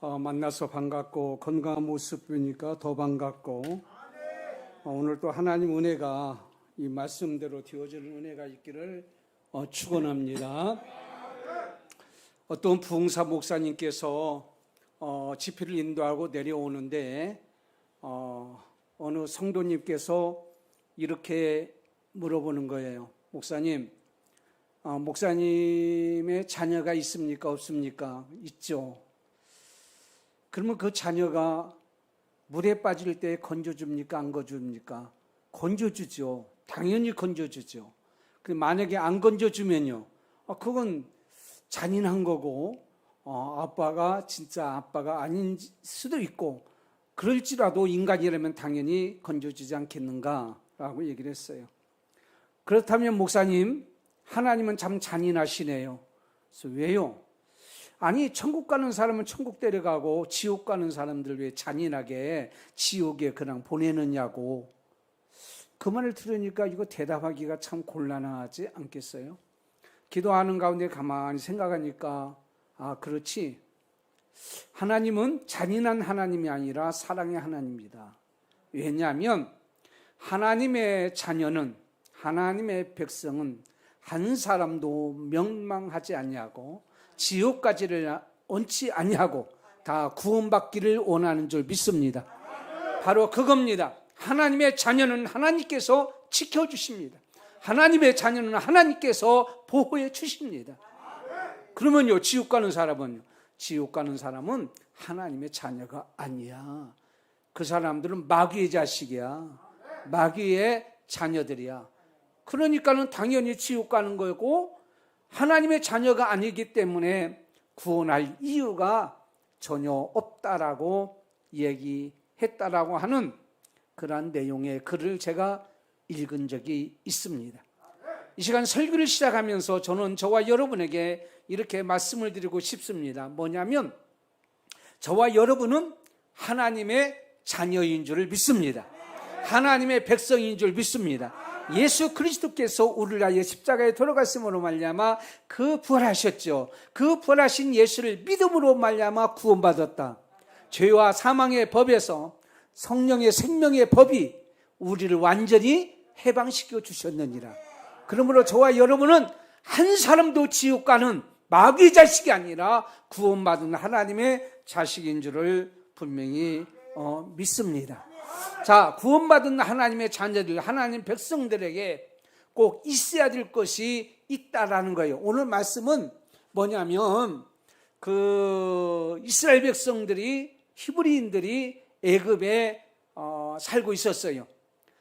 만나서 반갑고 건강한 모습 보니까 더 반갑고 오늘 또 하나님 은혜가 이 말씀대로 되어지는 은혜가 있기를 축원합니다. 어떤 부흥사 목사님께서 집회를 인도하고 내려오는데 어느 성도님께서 이렇게 물어보는 거예요. 목사님, 목사님의 자녀가 있습니까? 없습니까? 있죠. 그러면 그 자녀가 물에 빠질 때 건져줍니까? 안 건져줍니까? 건져주죠. 당연히 건져주죠. 만약에 안 건져주면요, 그건 잔인한 거고 아빠가 진짜 아빠가 아닌 수도 있고, 그럴지라도 인간이라면 당연히 건져주지 않겠는가라고 얘기를 했어요. 그렇다면 목사님, 하나님은 참 잔인하시네요. 그래서 왜요? 아니, 천국 가는 사람은 천국 데려가고 지옥 가는 사람들 왜 잔인하게 지옥에 그냥 보내느냐고. 그 말을 들으니까 이거 대답하기가 참 곤란하지 않겠어요? 기도하는 가운데 가만히 생각하니까 그렇지. 하나님은 잔인한 하나님이 아니라 사랑의 하나님입니다. 왜냐하면 하나님의 자녀는, 하나님의 백성은 한 사람도 멸망하지 아니하고 지옥까지를 원치 아니하고 다 구원받기를 원하는 줄 믿습니다. 바로 그겁니다. 하나님의 자녀는 하나님께서 지켜주십니다. 하나님의 자녀는 하나님께서 보호해 주십니다. 그러면요, 지옥 가는 사람은요, 지옥 가는 사람은 하나님의 자녀가 아니야. 그 사람들은 마귀의 자식이야. 마귀의 자녀들이야. 그러니까는 당연히 지옥 가는 거고, 하나님의 자녀가 아니기 때문에 구원할 이유가 전혀 없다라고 얘기했다라고 하는 그러한 내용의 글을 제가 읽은 적이 있습니다. 이 시간 설교를 시작하면서 저는 저와 여러분에게 이렇게 말씀을 드리고 싶습니다. 뭐냐면, 저와 여러분은 하나님의 자녀인 줄 믿습니다. 하나님의 백성인 줄 믿습니다. 예수 그리스도께서 우리를 위하여 십자가에 돌아가심으로 말미암아 그 부활하셨죠. 그 부활하신 예수를 믿음으로 말미암아 구원받았다. 죄와 사망의 법에서 성령의 생명의 법이 우리를 완전히 해방시켜 주셨느니라. 그러므로 저와 여러분은 한 사람도 지옥 가는 마귀의 자식이 아니라 구원받은 하나님의 자식인 줄을 분명히 믿습니다. 자, 구원받은 하나님의 자녀들, 하나님 백성들에게 꼭 있어야 될 것이 있다라는 거예요. 오늘 말씀은 뭐냐면, 이스라엘 백성들이, 히브리인들이 애굽에 살고 있었어요.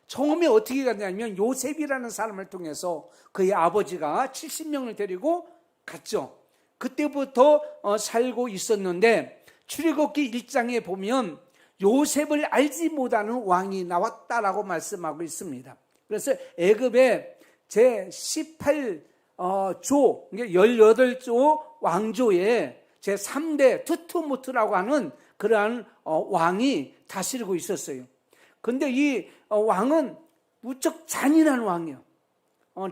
처음에 어떻게 갔냐면 요셉이라는 사람을 통해서 그의 아버지가 70명을 데리고 갔죠. 그때부터 살고 있었는데, 출애굽기 1장에 보면 요셉을 알지 못하는 왕이 나왔다라고 말씀하고 있습니다. 그래서 애굽의 제18조, 18조 왕조의 제3대 투투무트라고 하는 그러한 왕이 다스리고 있었어요. 근데 이 왕은 무척 잔인한 왕이에요.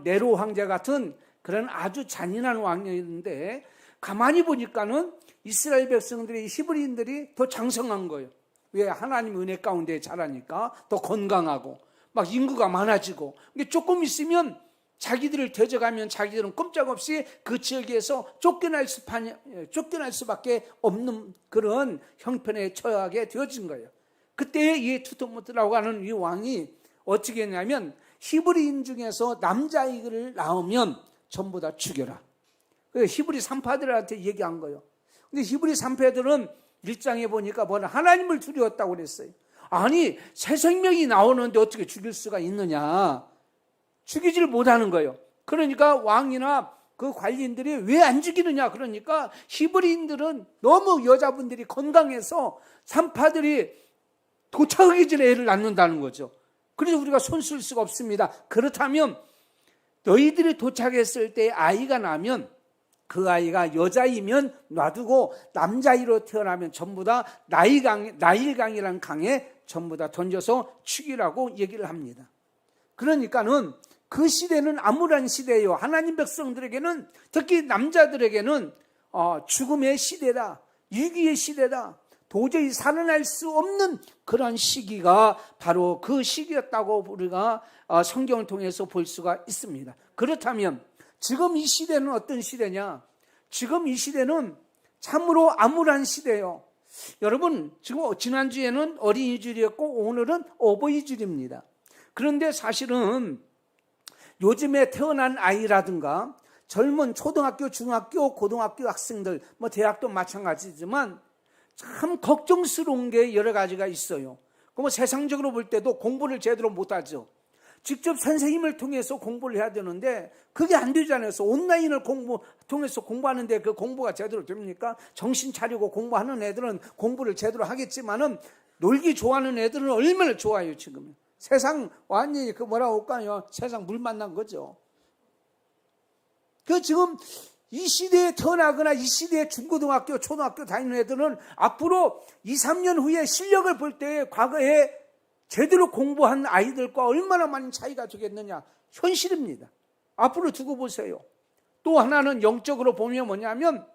네로 황제 같은 그런 아주 잔인한 왕이었는데, 가만히 보니까는 이스라엘 백성들이, 히브리인들이 더 장성한 거예요. 왜? 하나님 은혜 가운데 자라니까 더 건강하고 막 인구가 많아지고. 근데 조금 있으면 자기들을 데져가면 자기들은 꼼짝없이 그 지역에서 쫓겨날 수밖에 없는 그런 형편에 처하게 되어진 거예요. 그때 이 투토무트라고 하는 이 왕이 어떻게 했냐면, 히브리인 중에서 남자아이를 낳으면 전부 다 죽여라. 그래서 히브리 산파들한테 얘기한 거예요. 근데 히브리 산파들은 1장에 보니까 뭐냐, 하나님을 두려웠다고 그랬어요. 아니, 새 생명이 나오는데 어떻게 죽일 수가 있느냐. 죽이지를 못하는 거예요. 그러니까 왕이나 그 관리인들이 왜 안 죽이느냐. 그러니까 히브리인들은 너무 여자분들이 건강해서 산파들이 도착하기 전에 애를 낳는다는 거죠. 그래서 우리가 손 쓸 수가 없습니다. 그렇다면 너희들이 도착했을 때 아이가 나면 그 아이가 여자이면 놔두고 남자아이로 태어나면 전부 다 나일강이라는 강에 전부 다 던져서 죽이라고 얘기를 합니다. 그러니까는 그 시대는 암울한 시대예요. 하나님 백성들에게는, 특히 남자들에게는 죽음의 시대다. 위기의 시대다. 도저히 살아날 수 없는 그런 시기가 바로 그 시기였다고 우리가 성경을 통해서 볼 수가 있습니다. 그렇다면 지금 이 시대는 어떤 시대냐? 지금 이 시대는 참으로 암울한 시대예요. 여러분, 지금 지난주에는 어린이주일이었고 오늘은 어버이주일입니다. 그런데 사실은 요즘에 태어난 아이라든가 젊은 초등학교, 중학교, 고등학교 학생들, 대학도 마찬가지지만 참 걱정스러운 게 여러 가지가 있어요. 그럼 세상적으로 볼 때도 공부를 제대로 못하죠. 직접 선생님을 통해서 공부를 해야 되는데 그게 안 되잖아요. 그래서 온라인을 통해서 공부하는데 그 공부가 제대로 됩니까? 정신 차리고 공부하는 애들은 공부를 제대로 하겠지만은 놀기 좋아하는 애들은 얼마나 좋아요, 지금. 세상 완전히 뭐라고 할까요? 세상 물 만난 거죠. 지금 이 시대에 태어나거나 이 시대에 중고등학교, 초등학교 다니는 애들은 앞으로 2, 3년 후에 실력을 볼 때 과거에 제대로 공부한 아이들과 얼마나 많은 차이가 되겠느냐. 현실입니다. 앞으로 두고 보세요. 또 하나는 영적으로 보면 뭐냐면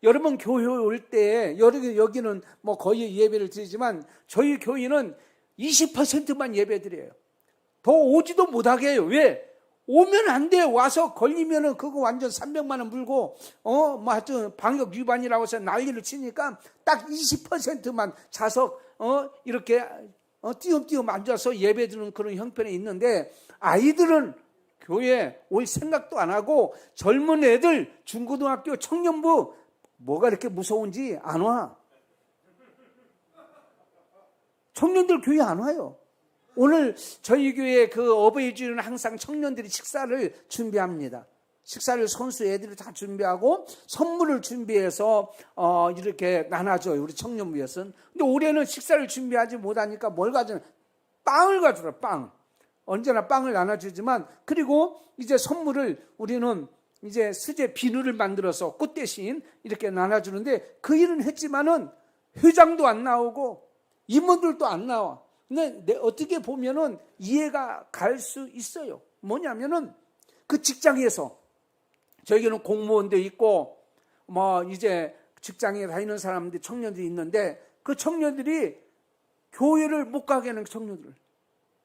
여러분 교회 올 때 여기는 거의 예배를 드리지만 저희 교회는 20%만 예배 드려요. 더 오지도 못하게 해요. 왜? 오면 안 돼요. 와서 걸리면은 그거 완전 300만 원 물고 하여튼 방역 위반이라고 해서 난리를 치니까 딱 20%만 좌석 이렇게 띄엄띄엄 앉아서 예배드리는 그런 형편이 있는데 아이들은 교회 올 생각도 안 하고 젊은 애들 중고등학교 청년부 뭐가 이렇게 무서운지 안 와. 청년들 교회 안 와요. 오늘 저희 교회 그 어버이주일은 항상 청년들이 식사를 준비합니다. 식사를 선수 애들이 다 준비하고 선물을 준비해서 이렇게 나눠줘요. 우리 청년부에서는. 근데 올해는 식사를 준비하지 못하니까 뭘 가져나? 빵을 가져라. 빵. 언제나 빵을 나눠주지만 그리고 이제 선물을 우리는 이제 수제 비누를 만들어서 꽃 대신 이렇게 나눠주는데 그 일은 했지만은 회장도 안 나오고 임원들도 안 나와. 근데 어떻게 보면은 이해가 갈 수 있어요. 뭐냐면은 그 직장에서 저희는 공무원도 있고 이제 직장에 다니는 사람들 청년들이 있는데 그 청년들이 교회를 못 가게 하는 청년들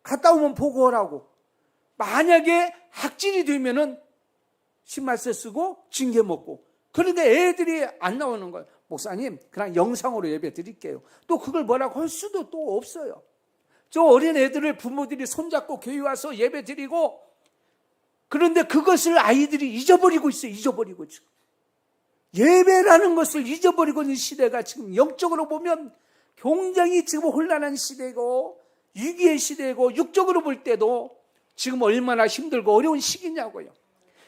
갔다 오면 보고하라고. 만약에 학질이 되면은 신발세 쓰고 징계 먹고. 그런데 애들이 안 나오는 거예요. 목사님 그냥 영상으로 예배 드릴게요. 또 그걸 뭐라고 할 수도 또 없어요. 저 어린 애들을 부모들이 손잡고 교회 와서 예배 드리고 그런데 그것을 아이들이 잊어버리고 있어요. 잊어버리고 지금. 예배라는 것을 잊어버리고 있는 시대가 지금 영적으로 보면 굉장히 지금 혼란한 시대고 위기의 시대고 육적으로 볼 때도 지금 얼마나 힘들고 어려운 시기냐고요.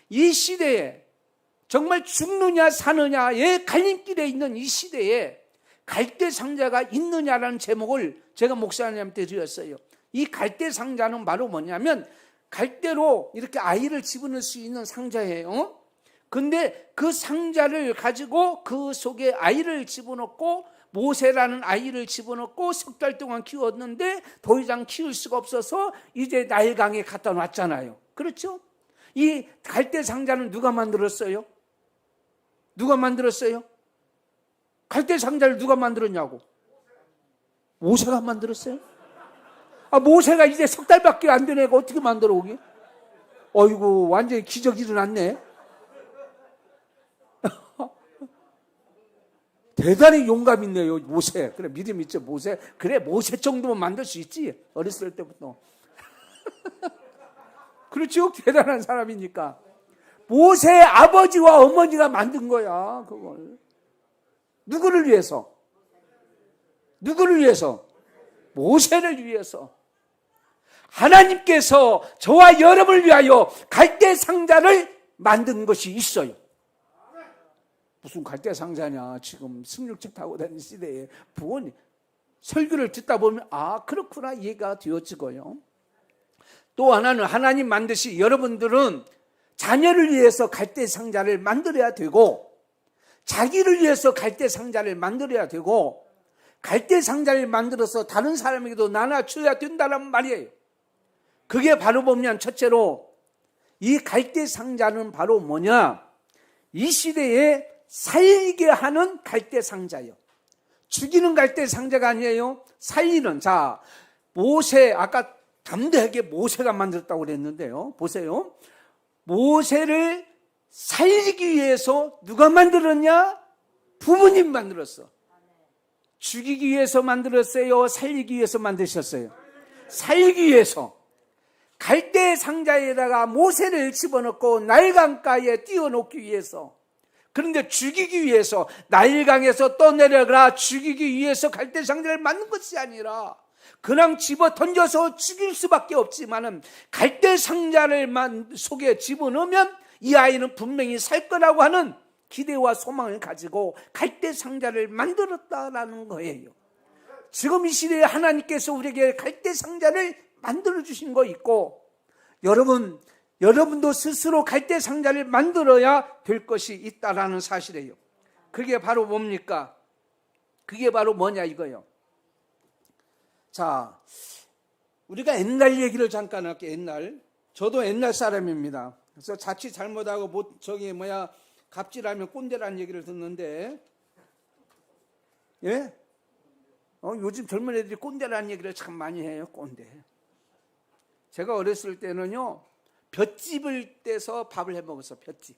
이 시대에 정말 죽느냐 사느냐의 갈림길에 있는 이 시대에 갈대 상자가 있느냐라는 제목을 제가 목사님한테 드렸어요. 이 갈대 상자는 바로 뭐냐면 갈대로 이렇게 아이를 집어넣을 수 있는 상자예요. 근데 그 상자를 가지고 그 속에 아이를 집어넣고 모세라는 아이를 집어넣고 석 달 동안 키웠는데 더 이상 키울 수가 없어서 이제 나일강에 갖다 놨잖아요. 그렇죠? 이 갈대 상자는 누가 만들었어요? 누가 만들었어요? 갈대 상자를 누가 만들었냐고? 모세가 만들었어요? 모세가 이제 석 달밖에 안 된 애가 어떻게 만들어 오게? 어이구 완전히 기적이 일어났네. 대단히 용감 있네요 모세. 그래 믿음 있죠 모세. 그래 모세 정도면 만들 수 있지 어렸을 때부터. 그렇죠? 대단한 사람이니까. 모세의 아버지와 어머니가 만든 거야 그걸. 누구를 위해서? 누구를 위해서? 모세를 위해서. 하나님께서 저와 여러분을 위하여 갈대 상자를 만든 것이 있어요. 무슨 갈대 상자냐. 지금 승용차 타고 다니는 시대에 부모님 설교를 듣다 보면 그렇구나 이해가 되어지고요. 또 하나는 하나님 만드시 여러분들은 자녀를 위해서 갈대 상자를 만들어야 되고 자기를 위해서 갈대 상자를 만들어야 되고 갈대 상자를 만들어서 다른 사람에게도 나눠줘야 된다는 말이에요. 그게 바로 보면 첫째로 이 갈대 상자는 바로 뭐냐? 이 시대에 살게 하는 갈대 상자예요. 죽이는 갈대 상자가 아니에요. 살리는. 자, 모세, 아까 담대하게 모세가 만들었다고 그랬는데요. 보세요. 모세를 살리기 위해서 누가 만들었냐? 부모님 만들었어. 죽이기 위해서 만들었어요? 살리기 위해서 만드셨어요? 살리기 위해서. 갈대 상자에다가 모세를 집어넣고 나일강가에 띄워놓기 위해서. 그런데 죽이기 위해서, 나일강에서 떠내려가라 죽이기 위해서 갈대 상자를 만든 것이 아니라 그냥 집어 던져서 죽일 수밖에 없지만은 갈대 상자를 속에 집어넣으면 이 아이는 분명히 살 거라고 하는 기대와 소망을 가지고 갈대 상자를 만들었다라는 거예요. 지금 이 시대에 하나님께서 우리에게 갈대 상자를 만들어 주신 거 있고, 여러분도 스스로 갈대 상자를 만들어야 될 것이 있다라는 사실이에요. 그게 바로 뭡니까? 그게 바로 뭐냐 이거요. 자, 우리가 옛날 얘기를 잠깐 할게요. 옛날. 저도 옛날 사람입니다. 그래서 자칫 잘못하고 갑질하면 꼰대라는 얘기를 듣는데, 예? 요즘 젊은 애들이 꼰대라는 얘기를 참 많이 해요. 꼰대. 제가 어렸을 때는요, 볏짚을 떼서 밥을 해 먹었어. 볏짚.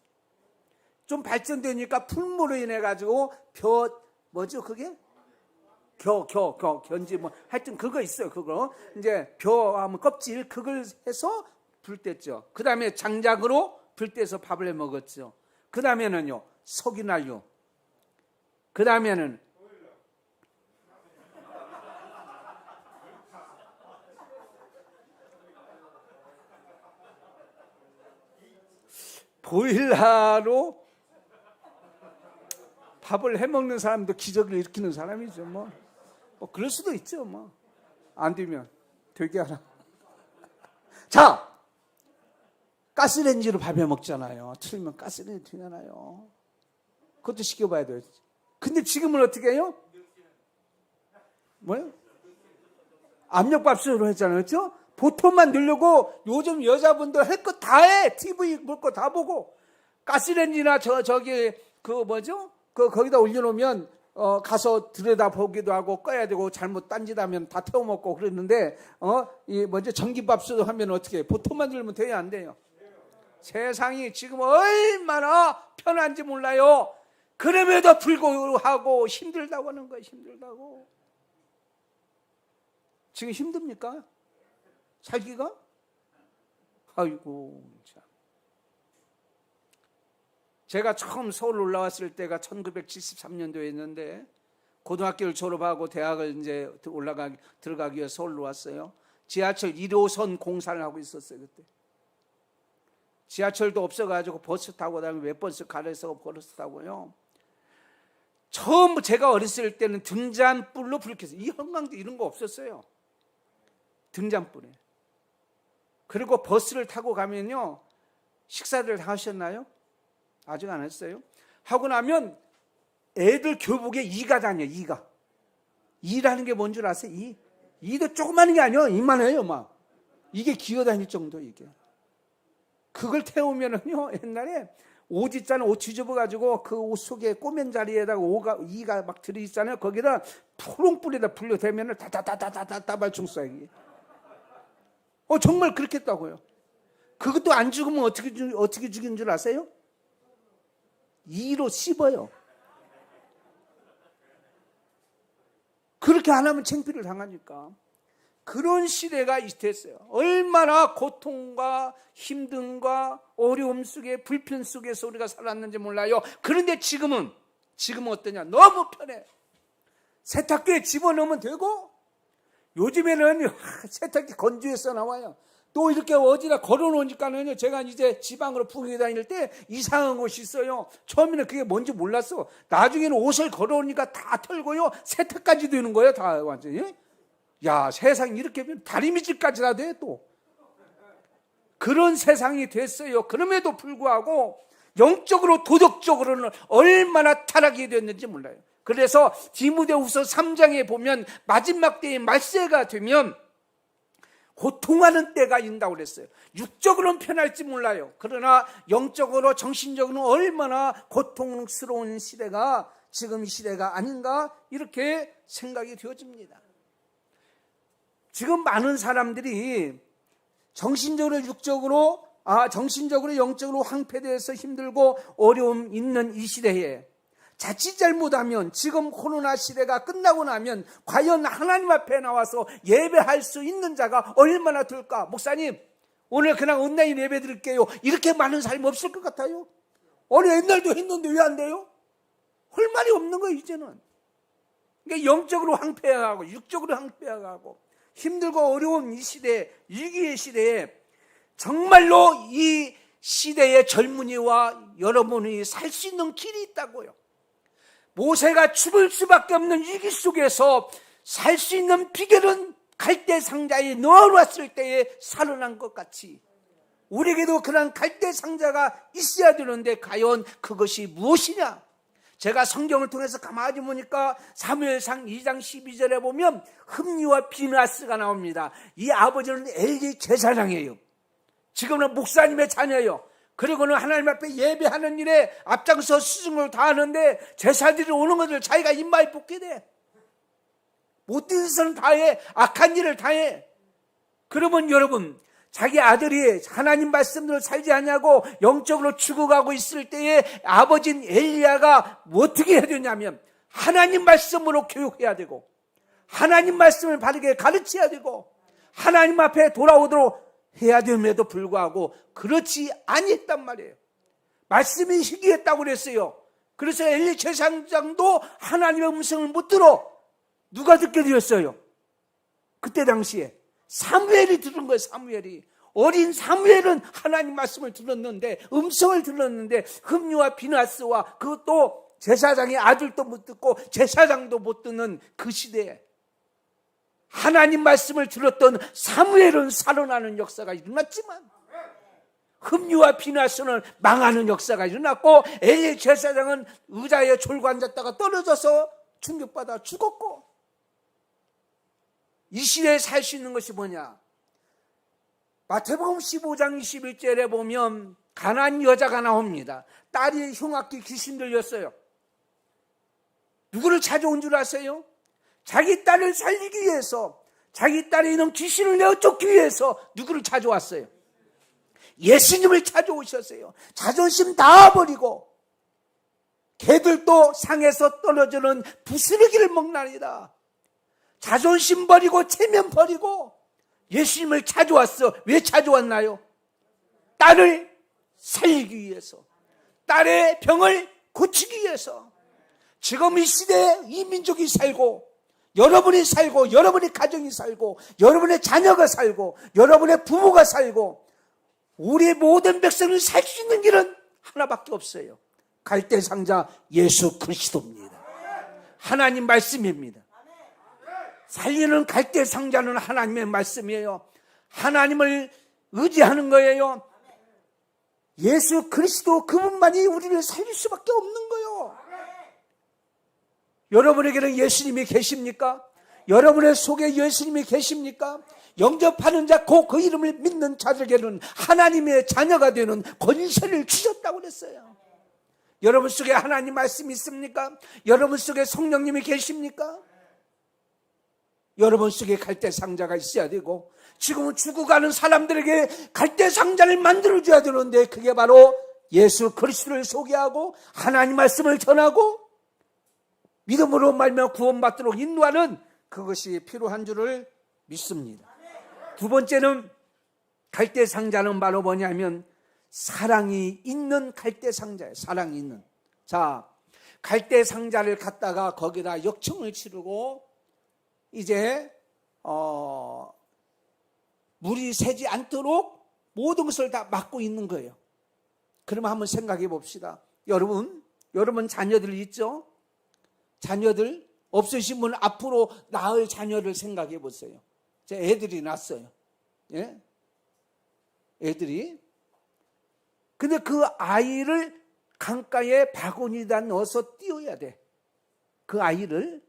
좀 발전되니까 풀무로 인해 가지고 뭐죠 그게? 견지 하여튼 그거 있어요. 그거 이제 하면 껍질 그걸 해서 불 뗐죠. 그 다음에 장작으로 불 떼서 밥을 해 먹었죠. 그 다음에는요 석유난로. 그 다음에는 보일러로 밥을 해 먹는 사람도 기적을 일으키는 사람이죠. 뭐 그럴 수도 있죠. 안 되면 되게 하나. 자, 가스레인지로 밥 해 먹잖아요. 틀면 가스레인지 튀잖아요. 그것도 시켜봐야 돼요. 근데 지금은 어떻게 해요? 뭐요? 압력밥솥으로 했잖아요. 그렇죠? 보통만 넣으려고 요즘 여자분들 할 거 다 해. TV 볼 거 다 보고. 가스레인지나 저기 거기다 올려놓으면 가서 들여다보기도 하고 꺼야 되고 잘못 딴짓하면 다 태워먹고 그랬는데 전기밥솥 하면 어떻게 해요? 보통만 들면 돼요? 안 돼요? 세상이 지금 얼마나 편한지 몰라요. 그럼에도 불구하고 힘들다고 하는 거예요. 힘들다고. 지금 힘듭니까? 살기가? 아이고 참. 제가 처음 서울 올라왔을 때가 1973년도였는데 고등학교를 졸업하고 대학을 이제 들어가기 위해 서울로 왔어요. 지하철 1호선 공사를 하고 있었어요. 그때 지하철도 없어가지고 버스 타고 다니면 몇 번씩 가려서 버스 타고요. 처음 제가 어렸을 때는 등잔불로 불을 켰어요. 이 형광등 이런 거 없었어요. 등잔불에. 그리고 버스를 타고 가면요, 식사를 다 하셨나요? 아직 안 했어요. 하고 나면 애들 교복에 이가 다녀. 이라는 게 뭔 줄 아세요? 이도 조그마한 게 아니에요. 이만해요. 막 이게 기어다닐 정도. 이게 그걸 태우면은요, 옛날에 옷 있잖아요. 옷 뒤집어가지고 그 옷 속에 꼬맨 자리에다가 이가 막 들어있잖아요. 거기다 푸릉불에다 불려대면은 다다다다다다 발총 쏴요. 정말 그렇게 했다고요. 그것도 안 죽으면 어떻게 죽인 줄 아세요? 이로 씹어요. 그렇게 안 하면 창피를 당하니까. 그런 시대가 됐어요. 얼마나 고통과 힘듦과 어려움 속에 불편 속에서 우리가 살았는지 몰라요. 그런데 지금은 어떠냐? 너무 편해. 세탁기에 집어넣으면 되고, 요즘에는 세탁기 건조해서 나와요. 또 이렇게 어디다 걸어놓으니까는요, 제가 이제 지방으로 부흥회 다닐 때 이상한 곳이 있어요. 처음에는 그게 뭔지 몰랐어. 나중에는 옷을 걸어오니까 다 털고요, 세탁까지 되는 거예요. 다 완전히. 야, 세상이 이렇게 하면 다리미질까지 다 돼. 또 그런 세상이 됐어요. 그럼에도 불구하고 영적으로 도덕적으로는 얼마나 타락이 됐는지 몰라요. 그래서 디모데후서 3장에 보면 마지막 때에 말세가 되면 고통하는 때가 있다고 그랬어요. 육적으로는 편할지 몰라요. 그러나 영적으로 정신적으로는 얼마나 고통스러운 시대가 지금 이 시대가 아닌가 이렇게 생각이 되어집니다. 지금 많은 사람들이 정신적으로 정신적으로 영적으로 황폐되어서 힘들고 어려움 있는 이 시대에 자칫 잘못하면 지금 코로나 시대가 끝나고 나면 과연 하나님 앞에 나와서 예배할 수 있는 자가 얼마나 될까? 목사님, 오늘 그냥 온라인 예배 드릴게요. 이렇게 많은 사람이 없을 것 같아요. 아니, 옛날도 했는데 왜 안 돼요? 할 말이 없는 거예요, 이제는. 그러니까 영적으로 황폐하고 육적으로 황폐하고 힘들고 어려운 이 시대, 위기의 시대에 정말로 이 시대의 젊은이와 여러분이 살 수 있는 길이 있다고요. 모세가 죽을 수밖에 없는 위기 속에서 살 수 있는 비결은 갈대 상자에 넣어놨을 때에 살아난 것 같이 우리에게도 그런 갈대 상자가 있어야 되는데 과연 그것이 무엇이냐? 제가 성경을 통해서 가만히 보니까 사무엘상 2장 12절에 보면 흠니와 비나스가 나옵니다. 이 아버지는 엘리 제사장이에요. 지금은 목사님의 자녀예요. 그리고는 하나님 앞에 예배하는 일에 앞장서 수중을 다하는데 제사들이 오는 것을 자기가 입마에 뽑게 돼. 못된 짓은 다해. 악한 일을 다해. 그러면 여러분, 자기 아들이 하나님 말씀대로 살지 않냐고 영적으로 죽어가고 있을 때에 아버지인 엘리야가 어떻게 해야 되냐면 하나님 말씀으로 교육해야 되고 하나님 말씀을 바르게 가르쳐야 되고 하나님 앞에 돌아오도록 해야 됨에도 불구하고 그렇지 아니했단 말이에요. 말씀이 희귀했다고 그랬어요. 그래서 엘리 제사장도 하나님의 음성을 못 들어. 누가 듣게 되었어요? 그때 당시에 사무엘이 들은 거예요. 사무엘이. 어린 사무엘은 하나님 말씀을 들었는데 음성을 들었는데 흠니와 비나스와 그것도 제사장의 아들도 못 듣고 제사장도 못 듣는 그 시대에 하나님 말씀을 들었던 사무엘은 살아나는 역사가 일어났지만 흠니와 비나스는 망하는 역사가 일어났고 엘리 제사장은 의자에 졸고 앉았다가 떨어져서 충격받아 죽었고 이 시대에 살 수 있는 것이 뭐냐? 마태복음 15장 21절에 보면 가난한 여자가 나옵니다. 딸이 흉악기 귀신 들렸어요. 누구를 찾아온 줄 아세요? 자기 딸을 살리기 위해서 자기 딸에 있는 귀신을 내어 쫓기 위해서 누구를 찾아왔어요? 예수님을 찾아오셨어요. 자존심 다 버리고 개들도 상에서 떨어지는 부스러기를 먹나니라. 자존심 버리고 체면 버리고 예수님을 찾아왔어. 왜 찾아왔나요? 딸을 살리기 위해서, 딸의 병을 고치기 위해서. 지금 이 시대에 이 민족이 살고 여러분이 살고 여러분의 가정이 살고 여러분의 자녀가 살고 여러분의 부모가 살고 우리 모든 백성이 살 수 있는 길은 하나밖에 없어요. 갈대 상자 예수 그리스도입니다. 하나님 말씀입니다. 살리는 갈대 상자는 하나님의 말씀이에요. 하나님을 의지하는 거예요. 예수 그리스도 그분만이 우리를 살릴 수밖에 없는 거예요. 여러분에게는 예수님이 계십니까? 여러분의 속에 예수님이 계십니까? 영접하는 자, 그 이름을 믿는 자들에게는 하나님의 자녀가 되는 권세를 주셨다고 그랬어요. 여러분 속에 하나님 말씀이 있습니까? 여러분 속에 성령님이 계십니까? 여러분 속에 갈대 상자가 있어야 되고 지금은 죽어가는 사람들에게 갈대 상자를 만들어줘야 되는데 그게 바로 예수 그리스도를 소개하고 하나님 말씀을 전하고 믿음으로 말미암아 구원받도록 인도하는 그것이 필요한 줄을 믿습니다. 두 번째는 갈대 상자는 바로 뭐냐면 사랑이 있는 갈대 상자예요. 사랑이 있는. 자, 갈대 상자를 갖다가 거기다 역청을 치르고 이제 물이 새지 않도록 모든 것을 다 막고 있는 거예요. 그러면 한번 생각해 봅시다. 여러분 자녀들 있죠? 자녀들 없으신 분 앞으로 낳을 자녀를 생각해 보세요. 제 애들이 낳았어요. 예? 애들이. 근데 그 아이를 강가에 바구니에다 넣어서 띄워야 돼. 그 아이를.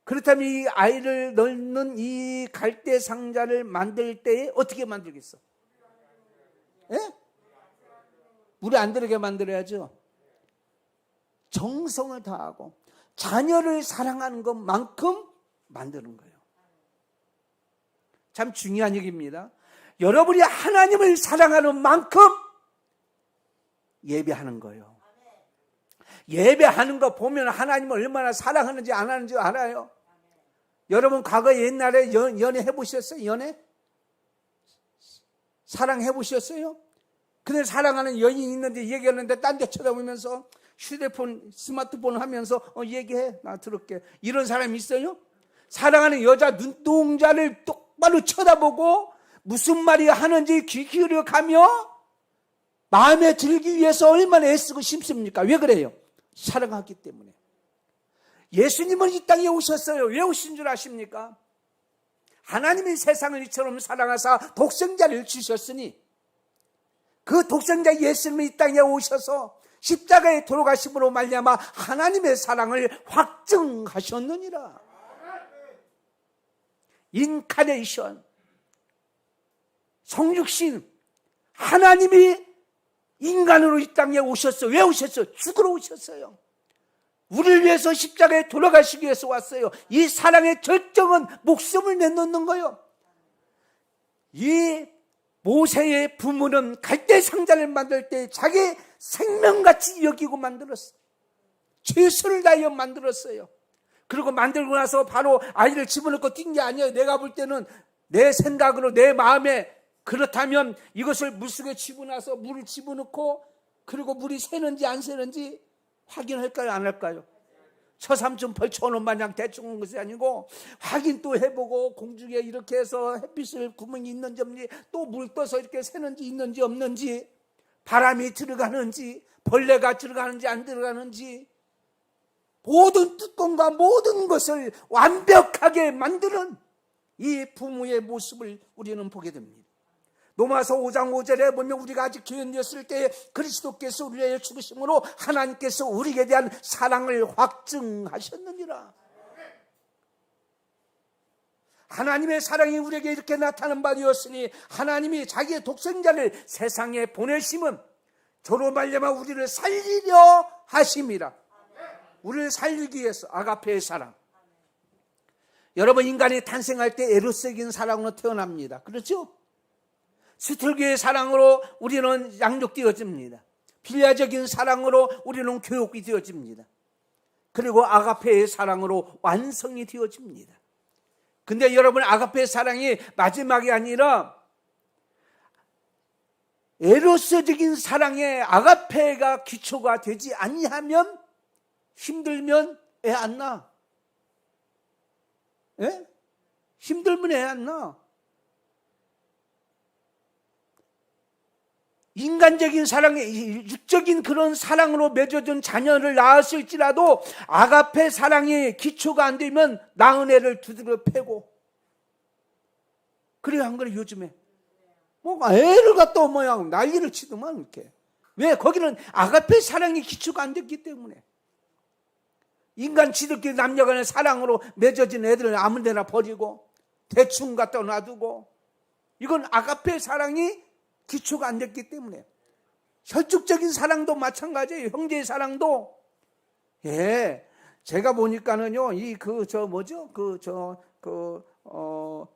그렇다면 이 아이를 넣는 이 갈대 상자를 만들 때에 어떻게 만들겠어? 예? 물에 안 들어게 만들어야죠. 정성을 다하고 자녀를 사랑하는 것만큼 만드는 거예요. 참 중요한 얘기입니다. 여러분이 하나님을 사랑하는 만큼 예배하는 거예요. 예배하는 거 보면 하나님을 얼마나 사랑하는지 안 하는지 알아요. 여러분 과거 옛날에 연애 해보셨어요? 연애? 사랑해보셨어요? 근데 사랑하는 여인이 있는데 얘기하는데 딴 데 쳐다보면서 휴대폰, 스마트폰 하면서 얘기해, 나 들을게. 이런 사람이 있어요? 사랑하는 여자 눈동자를 똑바로 쳐다보고 무슨 말이 하는지 귀 기울여 가며 마음에 들기 위해서 얼마나 애쓰고 싶습니까? 왜 그래요? 사랑하기 때문에. 예수님은 이 땅에 오셨어요. 왜 오신 줄 아십니까? 하나님이 세상을 이처럼 사랑하사 독생자를 주셨으니 그 독생자 예수님이 이 땅에 오셔서 십자가에 돌아가심으로 말미암아 하나님의 사랑을 확증하셨느니라. 인카네이션, 성육신, 하나님이 인간으로 이 땅에 오셨어요. 왜 오셨어요? 죽으러 오셨어요. 우리를 위해서 십자가에 돌아가시기 위해서 왔어요. 이 사랑의 절정은 목숨을 내놓는 거예요. 이 모세의 부모는 갈대 상자를 만들 때 자기 생명같이 여기고 만들었어요. 최선을 다하여 만들었어요. 그리고 만들고 나서 바로 아이를 집어넣고 뛴 게 아니에요. 내가 볼 때는 내 생각으로 내 마음에 그렇다면 이것을 물속에 집어넣어서 물을 집어넣고 그리고 물이 새는지 안 새는지 확인할까요? 안 할까요? 처삼촌 벌쳐놓은 마냥 대충 온 것이 아니고 확인 또 해보고 공중에 이렇게 해서 햇빛을 구멍이 있는지 없는지 또 물 떠서 이렇게 새는지 있는지 없는지 바람이 들어가는지 벌레가 들어가는지 안 들어가는지 모든 뚜껑과 모든 것을 완벽하게 만드는 이 부모의 모습을 우리는 보게 됩니다. 로마서 5장 5절에 보면 우리가 아직 죄인이었을 때 그리스도께서 우리를 위하여 죽으심으로 하나님께서 우리에 대한 사랑을 확증하셨느니라. 하나님의 사랑이 우리에게 이렇게 나타난 바 되었으니 하나님이 자기의 독생자를 세상에 보내심은 저로 말미암아 우리를 살리려 하심이라. 우리를 살리기 위해서 아가페의 사랑. 여러분 인간이 탄생할 때 에로스적인 사랑으로 태어납니다. 그렇죠? 스틀교의 사랑으로 우리는 양육되어집니다. 필리아적인 사랑으로 우리는 교육이 되어집니다. 그리고 아가페의 사랑으로 완성이 되어집니다. 근데 여러분 아가페의 사랑이 마지막이 아니라 에로스적인 사랑에 아가페가 기초가 되지 아니하면 힘들면 애 안 낳아. 예? 힘들면 애 안 낳아. 인간적인 사랑에 육적인 그런 사랑으로 맺어준 자녀를 낳았을지라도 아가페 사랑이 기초가 안 되면 낳은 애를 두드려 패고 그래야 한 거예요. 요즘에 뭐 애를 갖다 뭐야 난리를 치더만 이렇게. 왜? 거기는 아가페 사랑이 기초가 안 됐기 때문에. 인간 지들끼리 남녀간의 사랑으로 맺어진 애들을 아무데나 버리고 대충 갖다 놔두고 이건 아가페 사랑이 기초가 안 됐기 때문에. 혈육적인 사랑도 마찬가지예요. 형제의 사랑도. 예. 제가 보니까는요,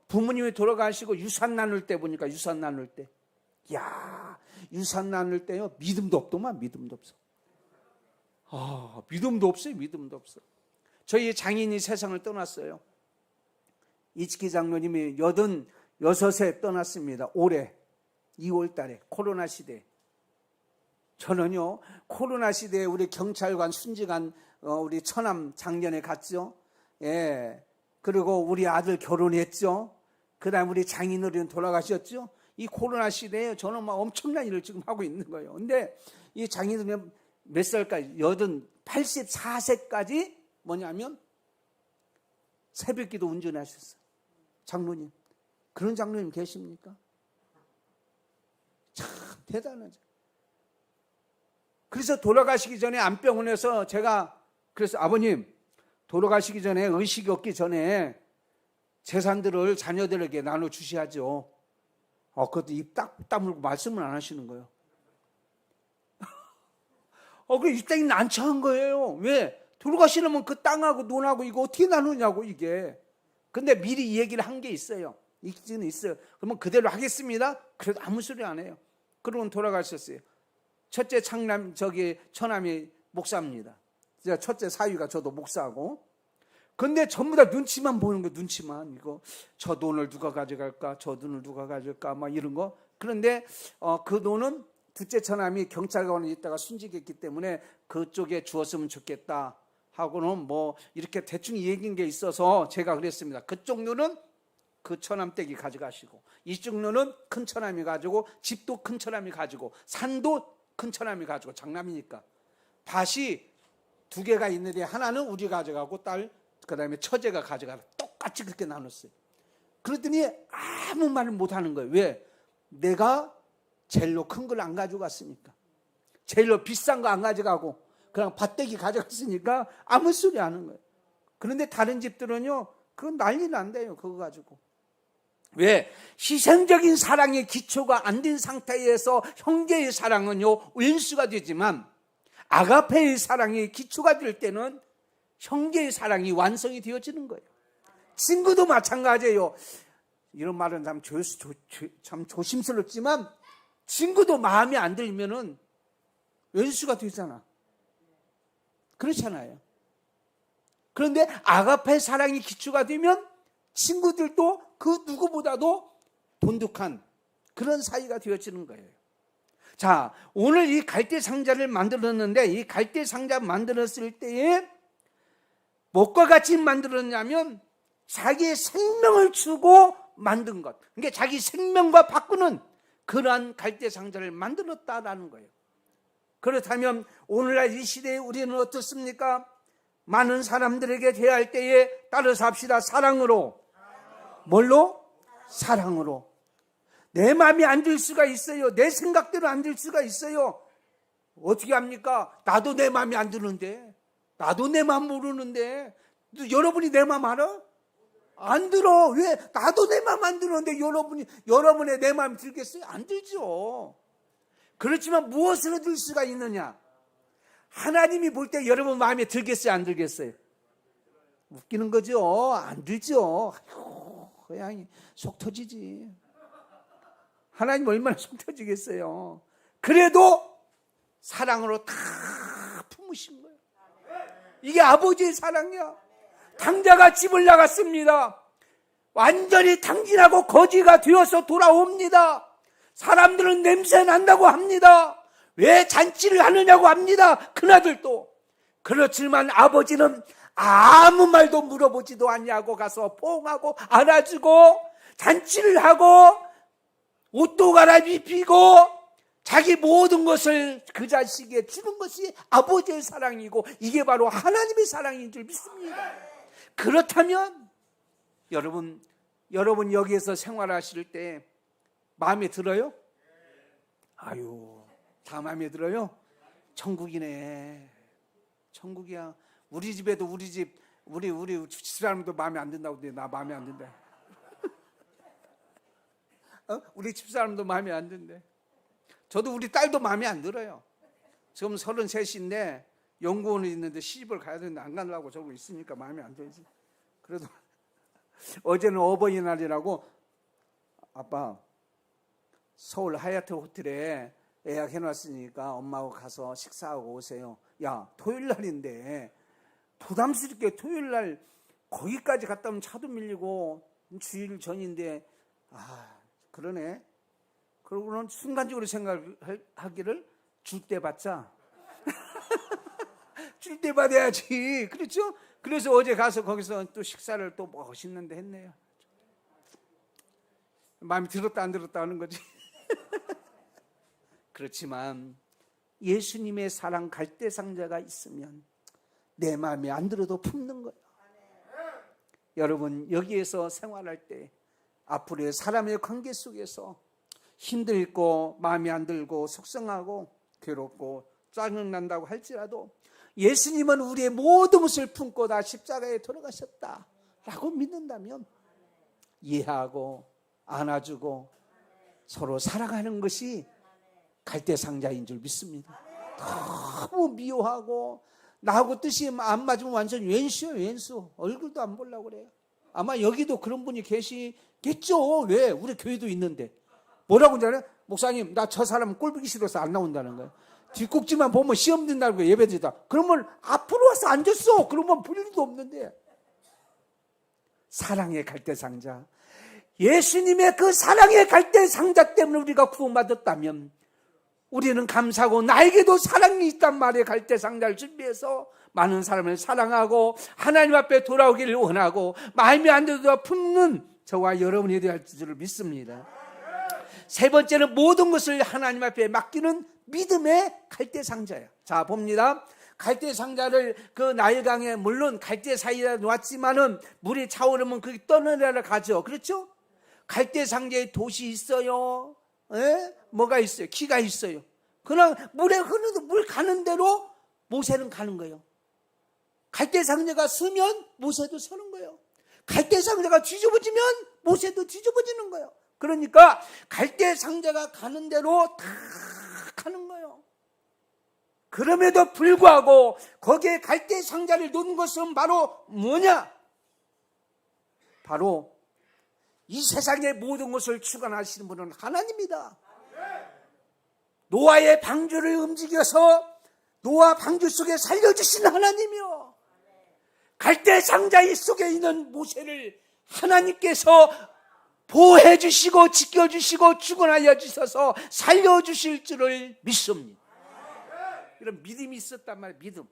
부모님이 돌아가시고 유산 나눌 때 보니까 유산 나눌 때. 야, 유산 나눌 때요, 믿음도 없더만, 믿음도 없어. 믿음도 없어요, 믿음도 없어. 저희 장인이 세상을 떠났어요. 이치키 장로님이 86세 떠났습니다. 올해. 2월 달에 코로나 시대. 저는요 코로나 시대에 우리 경찰관 순직한 우리 처남 작년에 갔죠. 예. 그리고 우리 아들 결혼했죠. 그다음 우리 장인어른 돌아가셨죠. 이 코로나 시대에 저는 막 엄청난 일을 지금 하고 있는 거예요. 근데 이 장인어른 몇 살까지 84세까지 뭐냐면 새벽기도 운전하셨어요. 장로님. 그런 장로님 계십니까? 참 대단하죠. 그래서 돌아가시기 전에 안병원에서 제가 그래서 아버님 돌아가시기 전에 의식이 없기 전에 재산들을 자녀들에게 나눠주셔야죠. 그것도 입 딱 다물고 말씀을 안 하시는 거예요. 그 이 땅이 난처한 거예요. 왜? 돌아가시려면 그 땅하고 논하고 이거 어떻게 나누냐고 이게. 근데 미리 이 얘기를 한 게 있어요. 있기는 있어요. 그러면 그대로 하겠습니다. 그래도 아무 소리 안 해요. 그러고 돌아가셨어요. 첫째 처남이 목사입니다. 첫째 사위가 저도 목사고. 근데 전부 다 눈치만 보는 거예요. 눈치만. 이거 저 돈을 누가 가져갈까? 저 돈을 누가 가져갈까? 막 이런 거. 그런데 그 돈은 둘째 처남이 경찰관에 있다가 순직했기 때문에 그쪽에 주었으면 좋겠다 하고는 뭐 이렇게 대충 얘기한 게 있어서 제가 그랬습니다. 그쪽 눈은 그 처남 댁이 가져가시고 이쪽 눈은 큰 처남이 가지고 집도 큰 처남이 가지고 산도 큰 처남이 가지고 장남이니까 밭이 두 개가 있는데 하나는 우리 가져가고 딸 그다음에 처제가 가져가라. 똑같이 그렇게 나눴어요. 그랬더니 아무 말을 못하는 거예요. 왜? 내가 제일로 큰 걸 안 가져갔으니까. 제일로 비싼 거 안 가져가고 그냥 밭대기 가져갔으니까 아무 소리 안 하는 거예요. 그런데 다른 집들은요, 그건 난리 난대요. 그거 가지고. 왜? 희생적인 사랑의 기초가 안 된 상태에서 형제의 사랑은요 왼수가 되지만 아가페의 사랑의 기초가 될 때는 형제의 사랑이 완성이 되어지는 거예요. 친구도 마찬가지예요. 이런 말은 참 조심스럽지만 친구도 마음에 안 들면은 왼수가 되잖아. 그렇잖아요. 그런데 아가페 사랑이 기초가 되면 친구들도 그 누구보다도 돈독한 그런 사이가 되어지는 거예요. 자, 오늘 이 갈대 상자를 만들었는데 이 갈대 상자 만들었을 때에 무엇과 같이 만들었냐면 자기의 생명을 주고 만든 것. 그러니까 자기 생명과 바꾸는 그러한 갈대 상자를 만들었다라는 거예요. 그렇다면 오늘날 이 시대에 우리는 어떻습니까? 많은 사람들에게 대할 때에 따라서 합시다. 사랑으로. 뭘로? 사랑으로. 내 마음이 안 들 수가 있어요. 내 생각대로 안 들 수가 있어요. 어떻게 합니까? 나도 내 마음이 안 드는데, 나도 내 마음 모르는데, 여러분이 내 마음 알아? 안 들어. 왜? 나도 내 마음 안 드는데 여러분의 내 마음이 들겠어요? 안 들죠. 그렇지만 무엇으로 들 수가 있느냐? 하나님이 볼 때 여러분 마음에 들겠어요? 안 들겠어요? 웃기는 거죠. 안 들죠. 아이고, 그냥 속 터지지. 하나님 얼마나 속 터지겠어요. 그래도 사랑으로 다 품으신 거예요. 이게 아버지의 사랑이야. 탕자가 집을 나갔습니다. 완전히 탕진하고 거지가 되어서 돌아옵니다. 사람들은 냄새 난다고 합니다. 왜 잔치를 하느냐고 합니다. 큰아들도. 그렇지만 아버지는 아무 말도 물어보지도 않냐고 가서 포옹하고 안아주고 잔치를 하고 옷도 갈아입히고 자기 모든 것을 그 자식에게 주는 것이 아버지의 사랑이고 이게 바로 하나님의 사랑인 줄 믿습니다. 그렇다면 여러분 여기에서 생활하실 때 마음에 들어요? 아유, 다 마음에 들어요? 천국이네. 천국이야. 우리 집에도 우리 집사람도 마음에 안 든다고 그러는데 나 마음에 안 든다. 우리 집사람도 마음에 안 든대. 저도 우리 딸도 마음에 안 들어요. 지금 33인데 연구원에 있는데 시집을 가야 되는데 안 가려고 저러고 있으니까 마음에 안 들지. 그래도 어제는 어버이날이라고 아빠 서울 하얏트 호텔에 예약해놨으니까 엄마하고 가서 식사하고 오세요. 야, 토요일날인데 부담스럽게 토요일날 거기까지 갔다 오면 차도 밀리고 주일 전인데 그러네. 그러고는 순간적으로 생각하기를 줄 때 받자. 줄 때 받아야지. 그렇죠? 그래서 어제 가서 거기서 또 식사를 또 멋있는데 했네요. 마음이 들었다 안 들었다 하는 거지. 그렇지만 예수님의 사랑 갈대 상자가 있으면 내 마음이 안 들어도 품는 거예요. 여러분 여기에서 생활할 때 앞으로의 사람의 관계 속에서 힘들고 마음이 안 들고 속상하고 괴롭고 짜증난다고 할지라도 예수님은 우리의 모든 것을 품고 다 십자가에 돌아가셨다라고 믿는다면 이해하고 안아주고 서로 살아가는 것이 갈대 상자인 줄 믿습니다. 너무 미워하고 나하고 뜻이 안 맞으면 완전 왼수요, 왼수. 얼굴도 안 보려고 그래요. 아마 여기도 그런 분이 계시겠죠. 왜? 우리 교회도 있는데. 뭐라고 하잖아요? 목사님, 나 저 사람 꼴보기 싫어서 안 나온다는 거예요. 뒷꼭지만 보면 시험 든다고 예배드리다. 그러면 앞으로 와서 앉았어. 그러면 볼 일도 없는데. 사랑의 갈대상자. 예수님의 그 사랑의 갈대상자 때문에 우리가 구원받았다면 우리는 감사하고 나에게도 사랑이 있단 말이에요. 갈대상자를 준비해서 많은 사람을 사랑하고 하나님 앞에 돌아오기를 원하고 마음이 안 돼도 품는 저와 여러분이 되어야 할 줄을 믿습니다. 세 번째는 모든 것을 하나님 앞에 맡기는 믿음의 갈대상자예요. 자, 봅니다. 갈대상자를 그 나일강에 물론 갈대 사이에 놓았지만은 물이 차오르면 그게 떠내려 가죠. 그렇죠? 갈대상자에 돛이 있어요. 뭐가 있어요? 키가 있어요. 그냥 물에 흐르는 물 가는 대로 모세는 가는 거예요. 갈대상자가 서면 모세도 서는 거예요. 갈대상자가 뒤집어지면 모세도 뒤집어지는 거예요. 그러니까 갈대상자가 가는 대로 다 가는 거예요. 그럼에도 불구하고 거기에 갈대상자를 놓은 것은 바로 뭐냐? 바로 이 세상의 모든 것을 주관하시는 분은 하나님이다. 노아의 방주를 움직여서 노아 방주 속에 살려주신 하나님이요. 갈대상자 속에 있는 모세를 하나님께서 보호해 주시고 지켜주시고 주관하여 주셔서 살려주실 줄을 믿습니다. 이런 믿음이 있었단 말이에요. 믿음.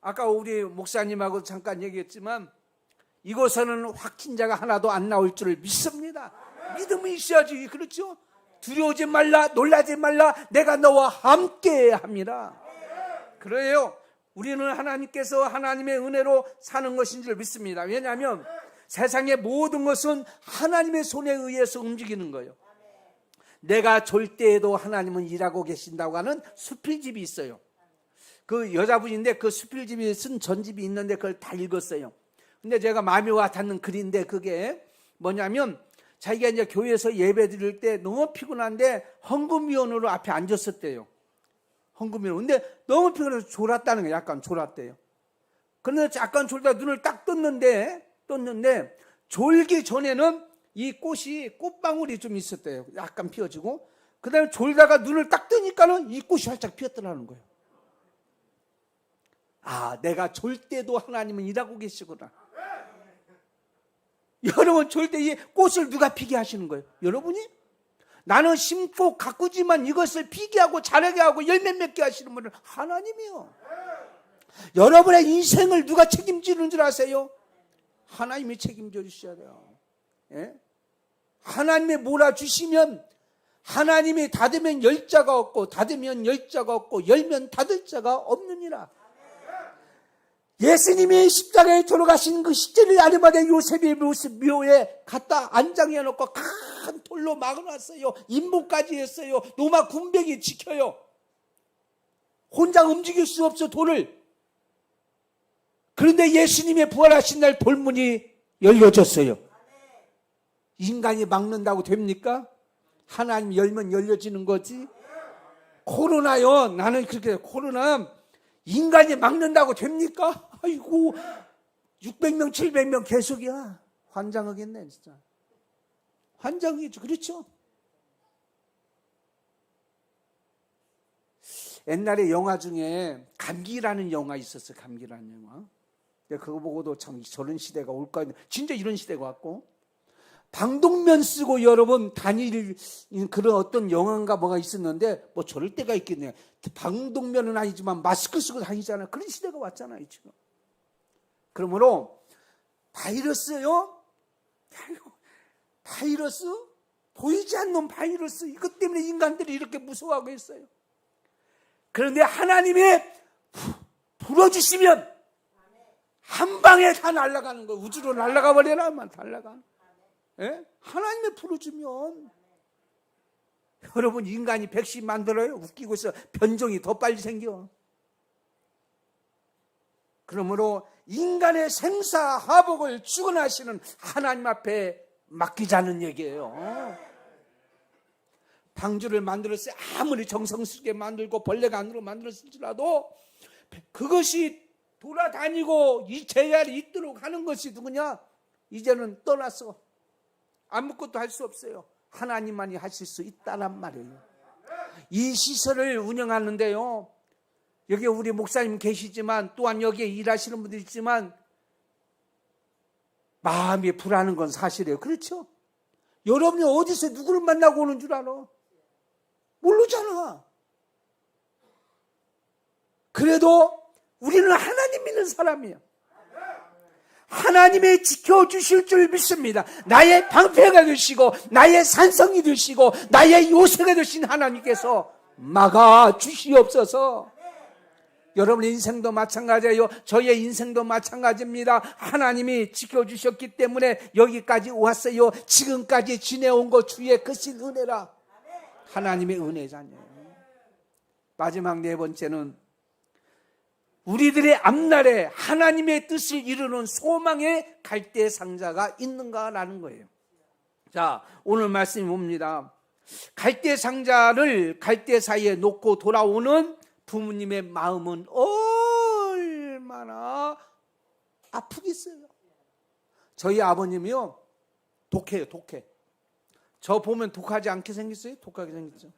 아까 우리 목사님하고 잠깐 얘기했지만 이곳에는 확진자가 하나도 안 나올 줄을 믿습니다. 믿음이 있어야지. 그렇죠? 두려워하지 말라, 놀라지 말라, 내가 너와 함께 합니다. 그래요. 우리는 하나님께서 하나님의 은혜로 사는 것인 줄 믿습니다. 왜냐하면 세상의 모든 것은 하나님의 손에 의해서 움직이는 거예요. 내가 졸 때에도 하나님은 일하고 계신다고 하는 수필집이 있어요. 그 여자분인데 그 수필집이 쓴 전집이 있는데 그걸 다 읽었어요. 근데 제가 마음이 와 닿는 글인데 그게 뭐냐면 자기가 이제 교회에서 예배 드릴 때 너무 피곤한데 헌금위원으로 앞에 앉았었대요. 헌금위원. 근데 너무 피곤해서 졸았다는 거예요. 약간 졸았대요. 그런데 약간 졸다 눈을 딱 떴는데 졸기 전에는 이 꽃이 꽃방울이 좀 있었대요. 약간 피어지고 그 다음에 졸다가 눈을 딱 뜨니까는 이 꽃이 활짝 피었더라는 거예요. 아, 내가 졸 때도 하나님은 일하고 계시구나. 여러분 졸 때 이 꽃을 누가 피게 하시는 거예요? 여러분이? 나는 심고 가꾸지만 이것을 피게 하고 자라게 하고 열매 맺게 하시는 분은 하나님이요. 여러분의 인생을 누가 책임지는 줄 아세요? 하나님이 책임져 주셔야 돼요. 예? 하나님이 몰아주시면 하나님이 닫으면 열 자가 없고 닫으면 열 자가 없고 열면 닫을 자가 없느니라. 예수님이 십자가에 돌아가신 그 시체를 아리마대 요셉의 묘에 갖다 안장해 놓고 큰 돌로 막아놨어요. 임무까지 했어요. 로마 군병이 지켜요. 혼자 움직일 수 없어 돌을. 그런데 예수님의 부활하신 날 돌문이 열려졌어요. 인간이 막는다고 됩니까? 하나님 열면 열려지는 거지. 코로나요. 나는 그렇게 코로나 인간이 막는다고 됩니까? 아이고 600명 700명 계속이야. 환장하겠네 진짜. 환장이죠. 그렇죠? 옛날에 영화 중에 감기라는 영화 있었어요. 감기라는 영화. 그거 보고도 참 저런 시대가 올까. 진짜 이런 시대가 왔고 방독면 쓰고 여러분 다닐 그런 어떤 영화인가 뭐가 있었는데 뭐 저럴 때가 있겠네요. 방독면은 아니지만 마스크 쓰고 다니잖아요. 그런 시대가 왔잖아요 지금. 그러므로 바이러스요? 바이러스? 보이지 않는 바이러스 이것 때문에 인간들이 이렇게 무서워하고 있어요. 그런데 하나님이 불어주시면 한 방에 다 날아가는 거예요. 우주로 날아가 버려라만 날아가. 예? 하나님이 풀어주면. 여러분 인간이 백신 만들어요? 웃기고 있어. 변종이 더 빨리 생겨. 그러므로 인간의 생사화복을 주관하시는 하나님 앞에 맡기자는 얘기예요. 방주를 만들었어요. 아무리 정성스럽게 만들고 벌레가 안으로 만들었을지라도 그것이 돌아다니고 이 제자리에 있도록 하는 것이 누구냐? 이제는 떠났어. 아무것도 할 수 없어요. 하나님만이 하실 수 있다란 말이에요. 이 시설을 운영하는데요, 여기 우리 목사님 계시지만 또한 여기에 일하시는 분들 있지만 마음이 불안한 건 사실이에요. 그렇죠? 여러분이 어디서 누구를 만나고 오는 줄 알아? 모르잖아. 그래도 우리는 하나님 믿는 사람이에요. 하나님이 지켜주실 줄 믿습니다. 나의 방패가 되시고 나의 산성이 되시고 나의 요새가 되신 하나님께서 막아주시옵소서. 여러분의 인생도 마찬가지예요. 저의 인생도 마찬가지입니다. 하나님이 지켜주셨기 때문에 여기까지 왔어요. 지금까지 지내온 것 주의 크신 은혜라. 하나님의 은혜잖아요. 마지막 네 번째는 우리들의 앞날에 하나님의 뜻을 이루는 소망의 갈대상자가 있는가라는 거예요. 자, 오늘 말씀이 뭡니다. 갈대상자를 갈대 사이에 놓고 돌아오는 부모님의 마음은 얼마나 아프겠어요. 저희 아버님이요, 독해요, 독해. 저 보면 독하지 않게 생겼어요? 독하게 생겼죠.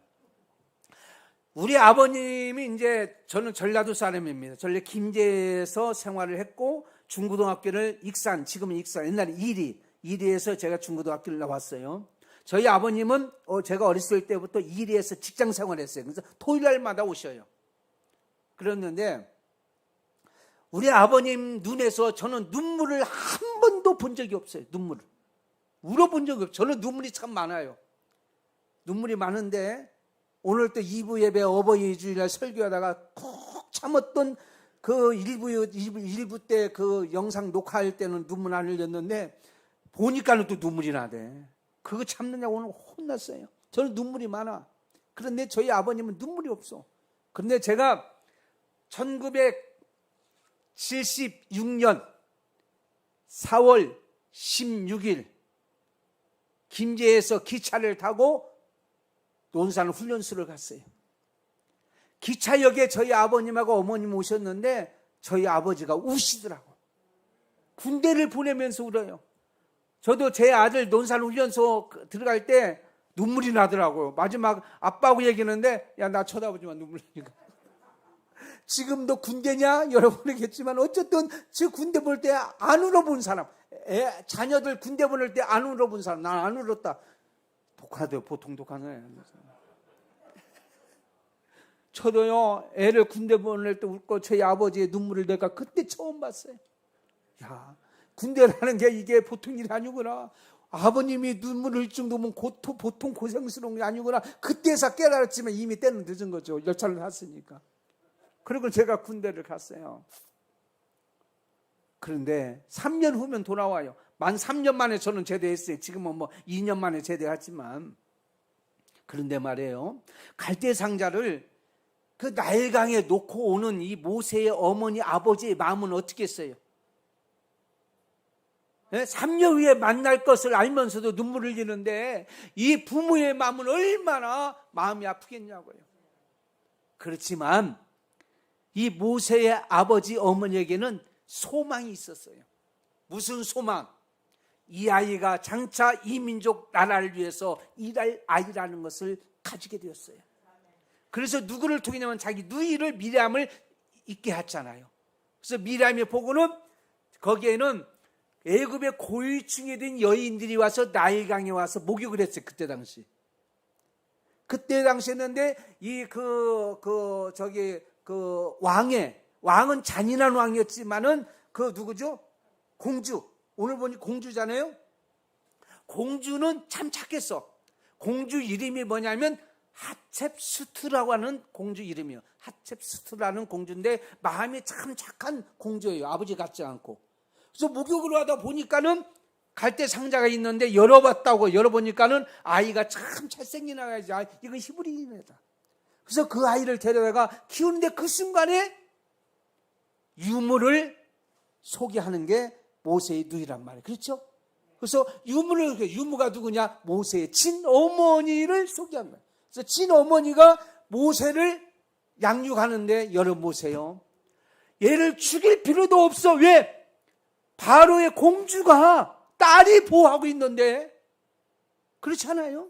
우리 아버님이 이제, 저는 전라도 사람입니다. 전래 김제에서 생활을 했고 중고등학교를 익산, 지금은 익산, 옛날에 이리에서 제가 중고등학교를 나왔어요. 저희 아버님은 제가 어렸을 때부터 이리에서 직장 생활했어요. 그래서 토요일날마다 오셔요. 그랬는데 우리 아버님 눈에서 저는 눈물을 한 번도 본 적이 없어요. 눈물을 울어본 적이 없어요. 저는 눈물이 참 많아요. 눈물이 많은데 오늘 또 2부 예배 어버이 주일날 설교하다가 꼭 참았던 그 일부 때 그 영상 녹화할 때는 눈물 안 흘렸는데 보니까는 또 눈물이 나대. 그거 참느냐고 오늘 혼났어요. 저는 눈물이 많아. 그런데 저희 아버님은 눈물이 없어. 그런데 제가 1976년 4월 16일 김제에서 기차를 타고 논산 훈련소를 갔어요. 기차역에 저희 아버님하고 어머님 오셨는데 저희 아버지가 우시더라고. 군대를 보내면서 울어요. 저도 제 아들 논산 훈련소 들어갈 때 눈물이 나더라고요. 마지막 아빠하고 얘기하는데 야, 나 쳐다보지 마, 눈물 나니까. 지금도 군대냐? 여러분이겠지만 어쨌든 저 군대 볼 때 안 울어본 사람, 자녀들 군대 보낼 때 안 울어본 사람, 난 안 울었다. 독하대요. 보통 독하네. 저도요, 애를 군대 보낼 때 울고 저희 아버지의 눈물을 내가 그때 처음 봤어요. 야, 군대라는 게 이게 보통 일이 아니구나. 아버님이 눈물 흘릴 정도면 보통 고생스러운 게 아니구나. 그때서 깨달았지만 이미 때는 늦은 거죠. 열차를 탔으니까. 그리고 제가 군대를 갔어요. 그런데 3년 후면 돌아와요. 만 3년 만에 저는 제대했어요. 지금은 뭐 2년 만에 제대했지만. 그런데 말이에요, 갈대상자를 그 나일강에 놓고 오는 이 모세의 어머니 아버지의 마음은 어떻겠어요? 3년 후에 만날 것을 알면서도 눈물을 흘리는데 이 부모의 마음은 얼마나 마음이 아프겠냐고요. 그렇지만 이 모세의 아버지 어머니에게는 소망이 있었어요. 무슨 소망? 이 아이가 장차 이 민족 나라를 위해서 일할 아이라는 것을 가지게 되었어요. 그래서 누구를 통해냐면 자기 누이를 미리암을 있게 했잖아요. 그래서 미리암이 보고는 거기에는 애굽의 고위층이 된 여인들이 와서 나일강에 와서 목욕을 했어요. 그때 당시였는데 왕은 잔인한 왕이었지만은 그 누구죠? 공주. 오늘 보니 공주잖아요. 공주는 참 착했어. 공주 이름이 뭐냐면 하첵수트라고 하는 공주 이름이에요. 하첵수트라는 공주인데 마음이 참 착한 공주예요. 아버지 같지 않고. 그래서 목욕을 하다 보니까는 갈대 상자가 있는데 열어보니까는 아이가 참 잘생긴 아이지. 이건 히브리인 애다. 그래서 그 아이를 데려다가 키우는데 그 순간에 유물을 소개하는 게 모세의 누이란 말이에요. 그렇죠? 그래서 유무가 누구냐? 모세의 친어머니를 소개한 거예요. 그래서 친어머니가 모세를 양육하는데 여러분 보세요. 얘를 죽일 필요도 없어. 왜? 바로의 공주가 딸이 보호하고 있는데. 그렇잖아요.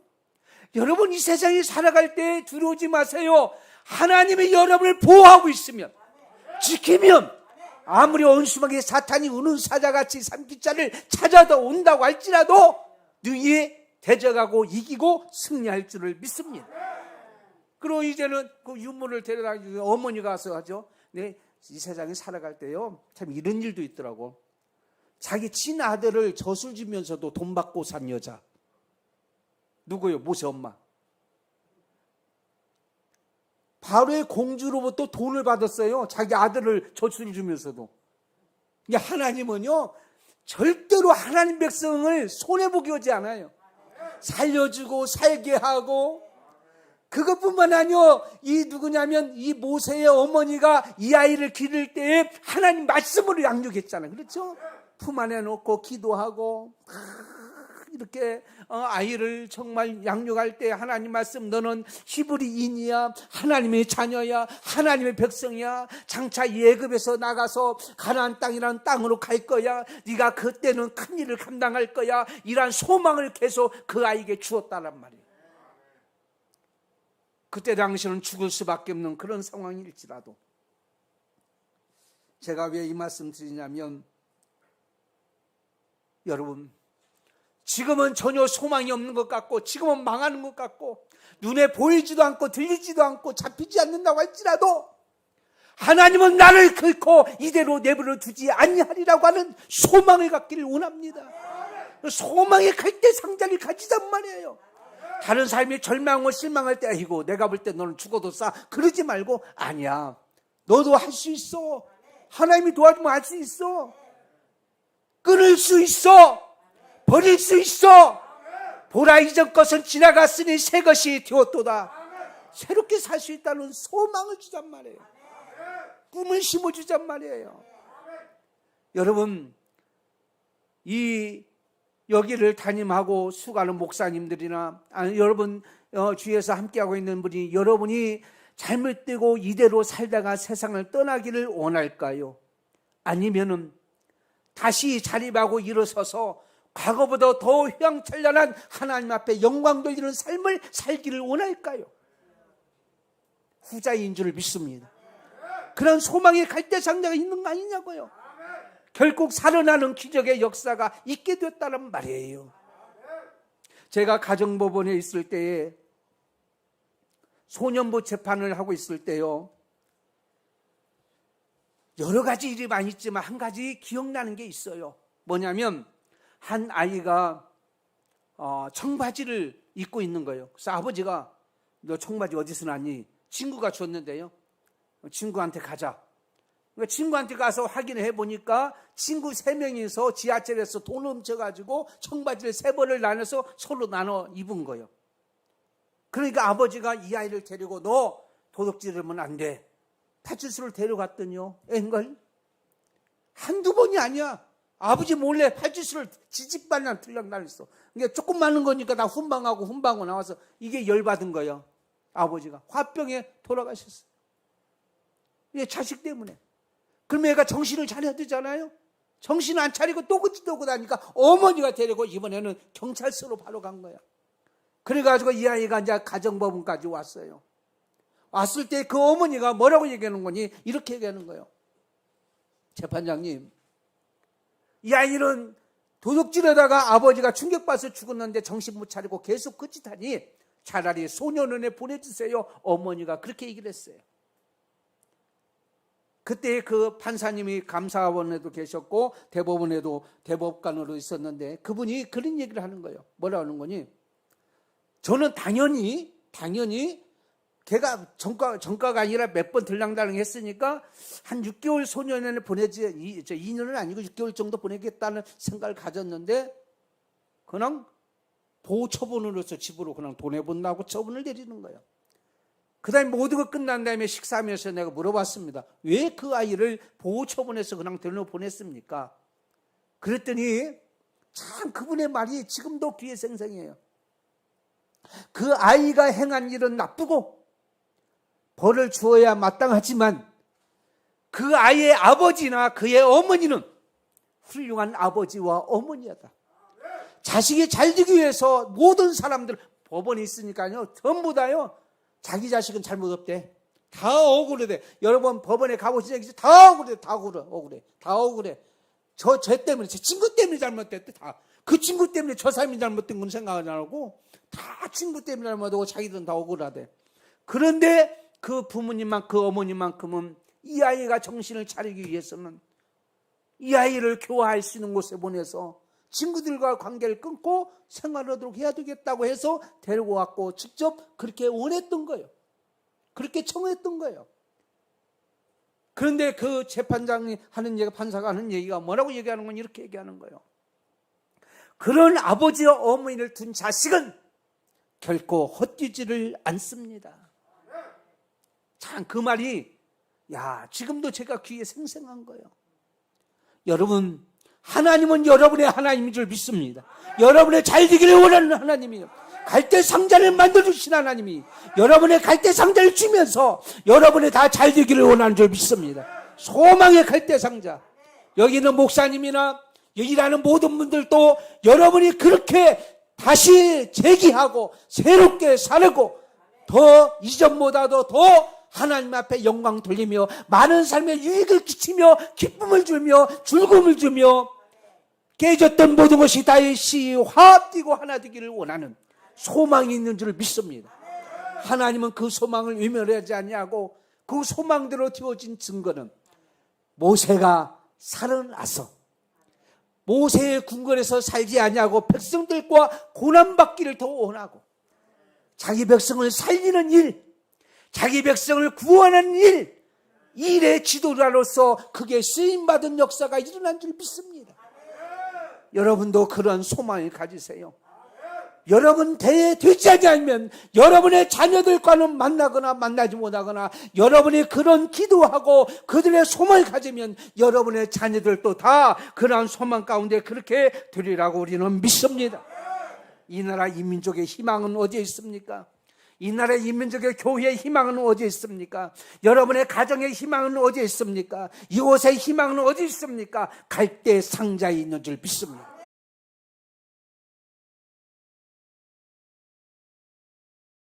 여러분 이 세상에 살아갈 때 두려우지 마세요. 하나님이 여러분을 보호하고 있으면, 지키면, 아무리 온수막에 사탄이 우는 사자같이 삼키자를 찾아다 온다고 할지라도 능히 대적하고 이기고 승리할 줄을 믿습니다. 그리고 이제는 그 유모를 데려다 주는 어머니가 와서 하죠. 네, 이 세상에 살아갈 때요, 참 이런 일도 있더라고. 자기 친아들을 젖을 주면서도 돈 받고 산 여자. 누구요? 모세 엄마. 바로의 공주로부터 돈을 받았어요. 자기 아들을 젖을 주면서도. 하나님은요, 절대로 하나님 백성을 손해보게 하지 않아요. 살려주고 살게 하고. 그것뿐만 아니요, 이 누구냐면 이 모세의 어머니가 이 아이를 기를 때에 하나님 말씀으로 양육했잖아요. 그렇죠? 품 안에 놓고 기도하고 이렇게 아이를 정말 양육할 때 하나님 말씀, 너는 히브리인이야, 하나님의 자녀야, 하나님의 백성이야, 장차 예굽에서 나가서 가나안 땅이라는 땅으로 갈 거야, 네가 그때는 큰 일을 감당할 거야, 이런 소망을 계속 그 아이에게 주었다란 말이에요. 그때 당시는 죽을 수밖에 없는 그런 상황일지라도. 제가 왜 이 말씀 드리냐면, 여러분 지금은 전혀 소망이 없는 것 같고, 지금은 망하는 것 같고, 눈에 보이지도 않고 들리지도 않고 잡히지 않는다고 할지라도 하나님은 나를 결코 이대로 내버려 두지 아니하리라고 하는 소망을 갖기를 원합니다. 소망의 갈대상자를 가지단 말이에요. 다른 삶이 절망하고 실망할 때, 아이고 내가 볼 때 너는 죽어도 싸, 그러지 말고, 아니야, 너도 할 수 있어. 하나님이 도와주면 할 수 있어. 끊을 수 있어. 버릴 수 있어. 보라, 이전 것은 지나갔으니 새 것이 되었도다. 새롭게 살 수 있다는 소망을 주잔 말이에요. 꿈을 심어주잔 말이에요. 여러분, 이 여기를 담임하고 수고하는 목사님들이나 여러분 주위에서 함께하고 있는 분이, 여러분이 잘못되고 이대로 살다가 세상을 떠나기를 원할까요? 아니면은 다시 자립하고 일어서서 과거보다 더 휘황찬란한 하나님 앞에 영광 돌리는 삶을 살기를 원할까요? 후자인 줄 믿습니다. 그런 소망의 갈대상자가 있는 거 아니냐고요. 결국 살아나는 기적의 역사가 있게 됐다는 말이에요. 제가 가정법원에 있을 때에, 소년부 재판을 하고 있을 때요, 여러 가지 일이 많이 있지만 한 가지 기억나는 게 있어요. 뭐냐면 한 아이가 청바지를 입고 있는 거예요. 그래서 아버지가 너 청바지 어디서 났니? 친구가 줬는데요, 친구한테 가자. 그러니까 친구한테 가서 확인해 보니까 친구 3명이서 지하철에서 돈 훔쳐가지고 청바지를 3벌을 나눠서 서로 나눠 입은 거예요. 그러니까 아버지가 이 아이를 데리고 너 도둑질하면 안 돼, 파출소를 데려갔더니요, 앵걸 한두 번이 아니야. 아버지 몰래 파출소를 지직반난 들락날렸어. 그러니까 조금 많은 거니까 나 훈방하고 나와서 이게 열받은 거예요. 아버지가 화병에 돌아가셨어요. 이게 자식 때문에. 그럼 얘가 정신을 차려야 되잖아요. 정신 안 차리고 또 그치도고 다니까 어머니가 데리고 이번에는 경찰서로 바로 간 거야. 그래가지고 이 아이가 이제 가정법원까지 왔어요. 왔을 때 그 어머니가 뭐라고 얘기하는 거니? 이렇게 얘기하는 거예요. 재판장님, 이 아이는 도둑질하다가 아버지가 충격받아서 죽었는데 정신 못 차리고 계속 그짓하니 차라리 소년원에 보내주세요. 어머니가 그렇게 얘기를 했어요. 그때 그 판사님이 감사원에도 계셨고 대법원에도 대법관으로 있었는데, 그분이 그런 얘기를 하는 거예요. 뭐라고 하는 거니? 저는 당연히 걔가 전과가 아니라 몇 번 들랑달랑 했으니까 한 6개월 소년원에 보내지, 2년은 아니고 6개월 정도 보내겠다는 생각을 가졌는데, 그냥 보호처분으로서 집으로 그냥 보내본다고 처분을 내리는 거예요. 그 다음에 모두가 끝난 다음에 식사하면서 내가 물어봤습니다. 왜 그 아이를 보호처분해서 그냥 데리러 보냈습니까? 그랬더니 참 그분의 말이 지금도 귀에 생생해요. 그 아이가 행한 일은 나쁘고 벌을 주어야 마땅하지만 그 아이의 아버지나 그의 어머니는 훌륭한 아버지와 어머니였다. 자식이 잘 되기 위해서 모든 사람들, 법원에 있으니까요, 전부 다요, 자기 자식은 잘못 없대. 다 억울해. 여러분 법원에 가보신 적 있어요? 다 억울해. 다 억울해. 쟤 때문에, 제 친구 때문에 잘못됐대. 다. 그 친구 때문에 저 사람이 잘못된 건 생각을 안 하고 다 친구 때문에 잘못하고 자기들은 다 억울하대. 그런데 그 부모님만, 그 어머님만큼은 이 아이가 정신을 차리기 위해서는 이 아이를 교화할 수 있는 곳에 보내서 친구들과 관계를 끊고 생활하도록 해야 되겠다고 해서 데리고 왔고 직접 그렇게 원했던 거예요. 그렇게 청했던 거예요. 그런데 그 재판장이 하는 얘기가, 판사가 하는 얘기가 뭐라고 얘기하는 건 이렇게 얘기하는 거예요. 그런 아버지와 어머니를 둔 자식은 결코 헛되지를 않습니다. 참 그 말이 지금도 제가 귀에 생생한 거예요. 여러분, 하나님은 여러분의 하나님인 줄 믿습니다. 여러분의 잘 되기를 원하는 하나님이에요. 갈대 상자를 만들어주신 하나님이 여러분의 갈대 상자를 주면서 여러분의 다 잘 되기를 원하는 줄 믿습니다. 소망의 갈대 상자. 여기 있는 목사님이나 여기 일하는 모든 분들도 여러분이 그렇게 다시 재기하고 새롭게 살고 더 이전보다도 더 하나님 앞에 영광 돌리며 많은 삶에 유익을 끼치며 기쁨을 주며 즐거움을 주며 깨졌던 모든 것이 다시 화합되고 하나 되기를 원하는 소망이 있는 줄 믿습니다. 하나님은 그 소망을 외면하지 아니하고 그 소망대로 되어진 증거는 모세가 살아나서 모세의 궁궐에서 살지 아니하고 백성들과 고난받기를 더 원하고 자기 백성을 살리는 일, 자기 백성을 구원하는 일의 지도자로서 그게 쓰임받은 역사가 일어난 줄 믿습니다. 여러분도 그런 소망을 가지세요. 여러분 대에 되지 않으면 여러분의 자녀들과는 만나거나 만나지 못하거나 여러분이 그런 기도하고 그들의 소망을 가지면 여러분의 자녀들도 다 그러한 소망 가운데 그렇게 되리라고 우리는 믿습니다. 이 나라 이 민족의 희망은 어디에 있습니까? 이 나라 이 민족의 교회의 희망은 어디에 있습니까? 여러분의 가정의 희망은 어디에 있습니까? 이곳의 희망은 어디에 있습니까? 갈대 상자에 있는 줄 믿습니다.